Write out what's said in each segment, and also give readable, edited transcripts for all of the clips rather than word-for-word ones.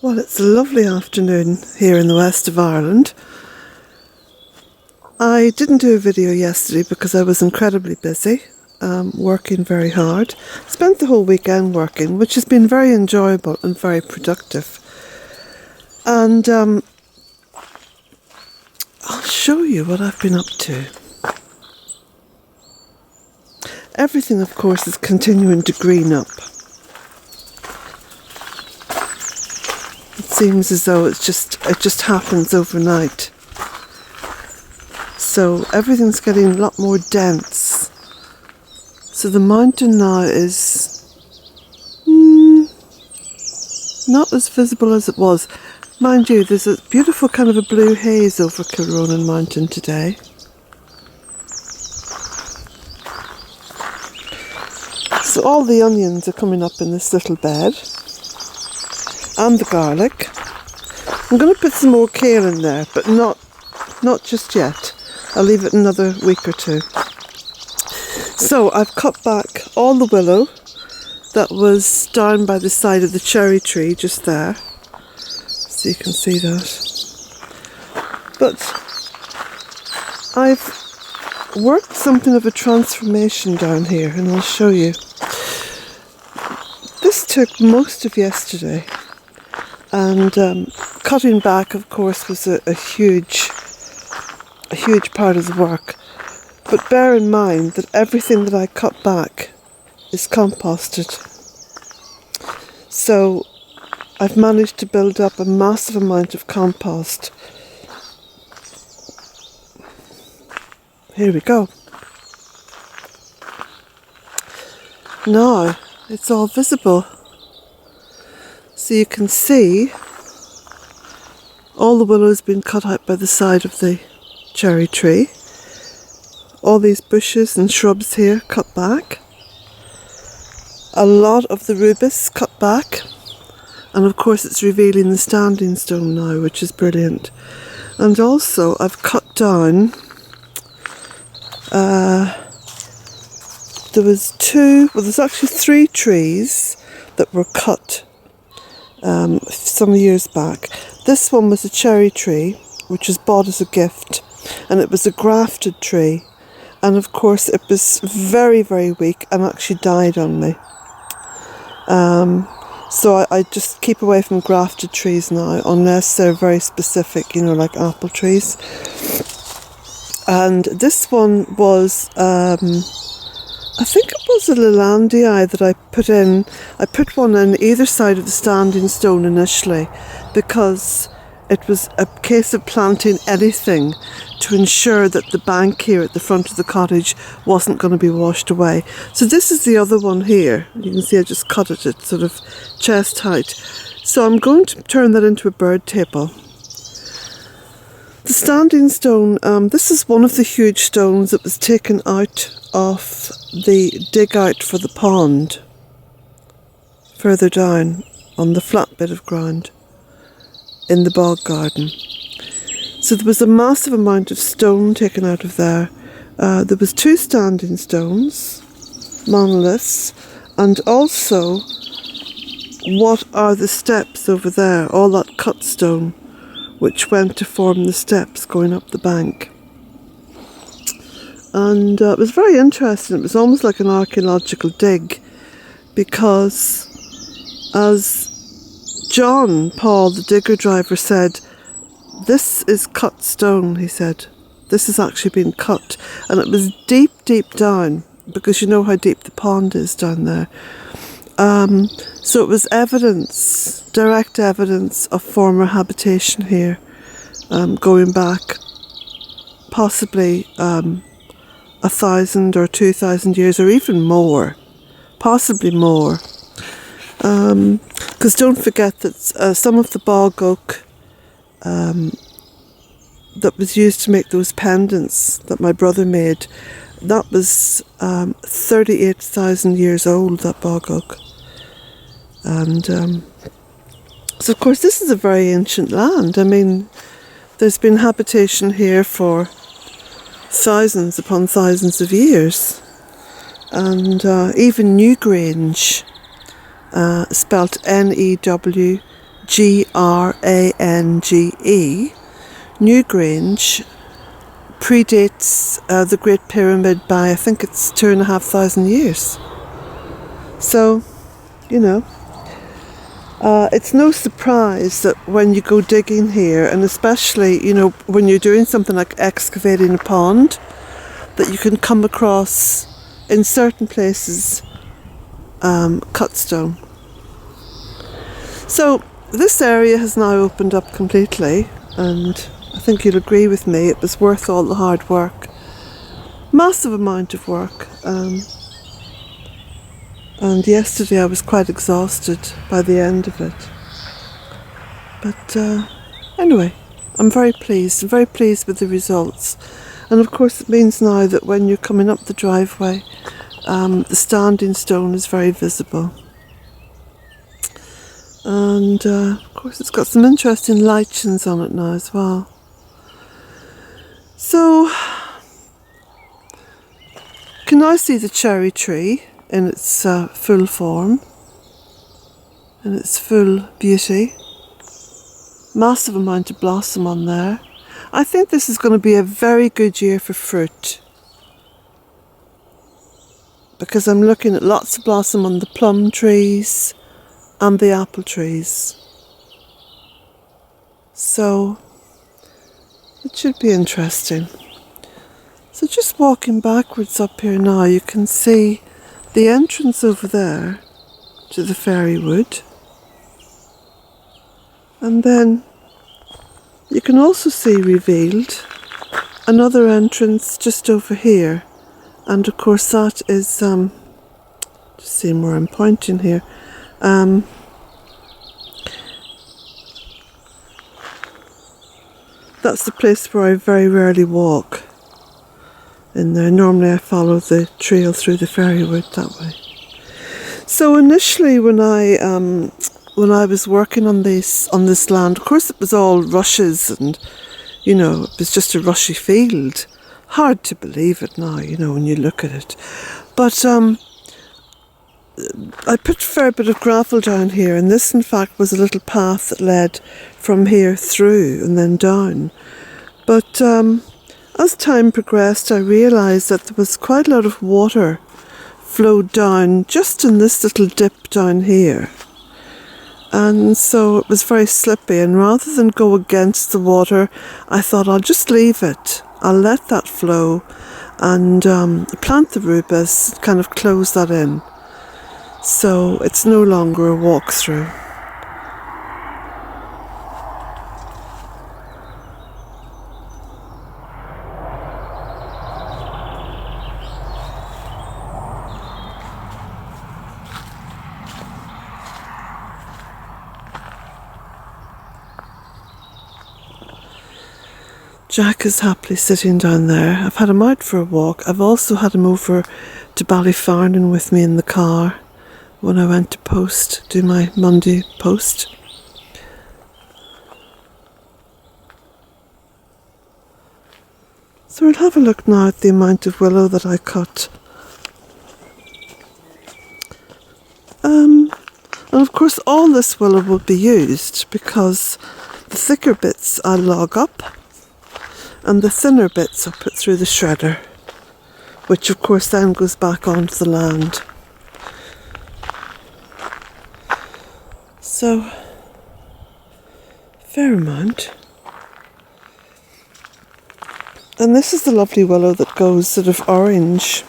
Well, it's a lovely afternoon here in the west of Ireland. I didn't do a video yesterday because I was incredibly busy, working very hard. Spent the whole weekend working, which has been very enjoyable and very productive. And I'll show you what I've been up to. Everything, of course, is continuing to green up. It seems as though it just happens overnight. So everything's getting a lot more dense. So the mountain now is not as visible as it was. Mind you, there's a beautiful kind of a blue haze over Kilronan Mountain today. So all the onions are coming up in this little bed. And the garlic. I'm going to put some more kale in there, but not just yet. I'll leave it another week or two. So I've cut back all the willow that was down by the side of the cherry tree just there. So you can see that. But I've worked something of a transformation down here, and I'll show you. This took most of yesterday. And cutting back, of course, was a huge part of the work. But bear in mind that everything that I cut back is composted. So I've managed to build up a massive amount of compost. Here we go. Now it's all visible. So you can see all the willow's been cut out by the side of the cherry tree. All these bushes and shrubs here cut back. A lot of the rubus cut back. And of course it's revealing the standing stone now, which is brilliant. And also I've cut down, there's actually 3 trees that were cut some years back. This one was a cherry tree, which was bought as a gift, and it was a grafted tree, and of course it was very, very weak and actually died on me. So I just keep away from grafted trees now, unless they're very specific, like apple trees. And this one was, I think it was a Lelandii that I put in. I put one on either side of the standing stone initially because it was a case of planting anything to ensure that the bank here at the front of the cottage wasn't going to be washed away. So this is the other one here. You can see I just cut it at sort of chest height. So I'm going to turn that into a bird table. The standing stone, this is one of the huge stones that was taken out of the dig out for the pond further down on the flat bit of ground in the bog garden. So there was a massive amount of stone taken out of there. There was 2 standing stones, monoliths, and also what are the steps over there, all that cut stone which went to form the steps going up the bank. And it was very interesting. It was almost like an archaeological dig, because as John Paul, the digger driver, said, this is cut stone, he said. This has actually been cut. And it was deep, deep down, because you know how deep the pond is down there. So it was evidence, direct evidence of former habitation here, going back possibly 1,000 or 2,000 years, or even more, possibly more. Because don't forget that some of the bog oak that was used to make those pendants that my brother made, that was 38,000 years old, that bog oak. And so of course this is a very ancient land. I mean, there's been habitation here for thousands upon thousands of years. And even Newgrange, spelt Newgrange, Newgrange, predates the Great Pyramid by, I think it's 2,500 years. So, you know, it's no surprise that when you go digging here, and especially, you know, when you're doing something like excavating a pond, that you can come across, in certain places, cut stone. So this area has now opened up completely, and I think you'll agree with me, it was worth all the hard work. Massive amount of work. And yesterday I was quite exhausted by the end of it. But anyway, I'm very pleased with the results. And of course it means now that when you're coming up the driveway, the standing stone is very visible. And of course it's got some interesting lichens on it now as well. So, you can now see the cherry tree in its full form, in its full beauty. Massive amount of blossom on there. I think this is going to be a very good year for fruit, because I'm looking at lots of blossom on the plum trees and the apple trees. So it should be interesting. So just walking backwards up here now, you can see the entrance over there to the fairy wood. And then you can also see revealed another entrance just over here. And of course that is, just seeing where I'm pointing here, that's the place where I very rarely walk in there. Normally I follow the trail through the fairy wood that way. So initially when I was working on this land, of course it was all rushes, and you know, it was just a rushy field. Hard to believe it now, you know, when you look at it. But I put a fair bit of gravel down here, and this in fact was a little path that led from here through and then down. But as time progressed, I realised that there was quite a lot of water flowed down just in this little dip down here. And so it was very slippy, and rather than go against the water, I thought I'll just leave it. I'll let that flow and plant the rubus, kind of close that in. So it's no longer a walk-through. Jack is happily sitting down there. I've had him out for a walk. I've also had him over to Ballyfarnon with me in the car when I went to do my Monday post. So we'll have a look now at the amount of willow that I cut. And of course all this willow will be used, because the thicker bits I log up, and the thinner bits I put through the shredder, which of course then goes back onto the land. So, fair amount. And this is the lovely willow that goes sort of orange.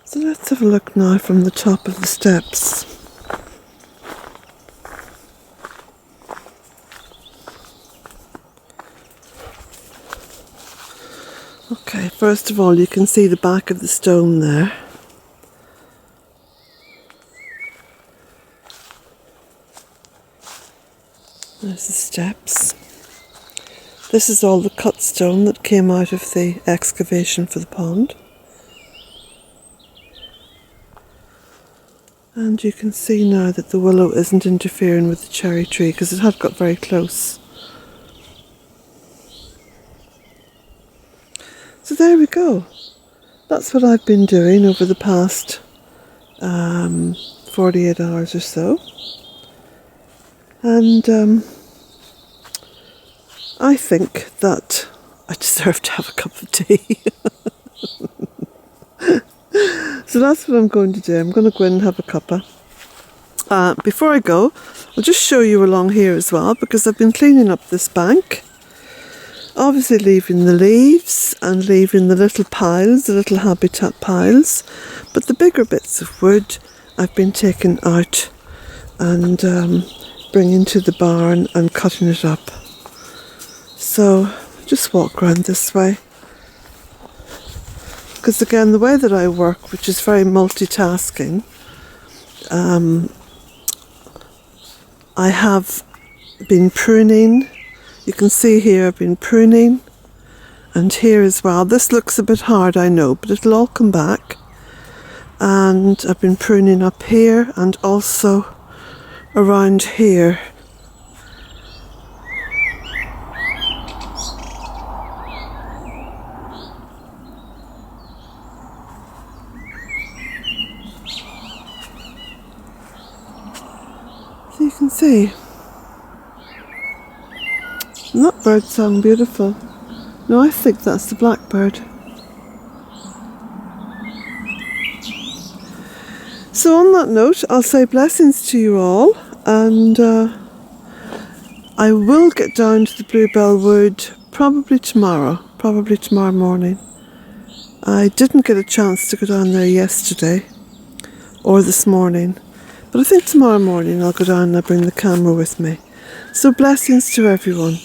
So let's have a look now from the top of the steps. Okay, first of all you can see the back of the stone there. There's the steps. This is all the cut stone that came out of the excavation for the pond. And you can see now that the willow isn't interfering with the cherry tree, because it had got very close. So there we go. That's what I've been doing over the past 48 hours or so. And I think that I deserve to have a cup of tea. So that's what I'm going to do. I'm going to go in and have a cuppa. Before I go, I'll just show you along here as well, because I've been cleaning up this bank. Obviously leaving the leaves and leaving the little piles, the little habitat piles. But the bigger bits of wood I've been taking out and bringing to the barn and cutting it up. So just walk around this way. Because again, the way that I work, which is very multitasking, I have been pruning. You can see here I've been pruning, and here as well. This looks a bit hard, I know, but it'll all come back. And I've been pruning up here and also around here. So you can see. Isn't that bird song beautiful? No, I think that's the blackbird. So on that note, I'll say blessings to you all, and I will get down to the Bluebell Wood probably tomorrow morning. I didn't get a chance to go down there yesterday or this morning, but I think tomorrow morning I'll go down and I'll bring the camera with me. So blessings to everyone.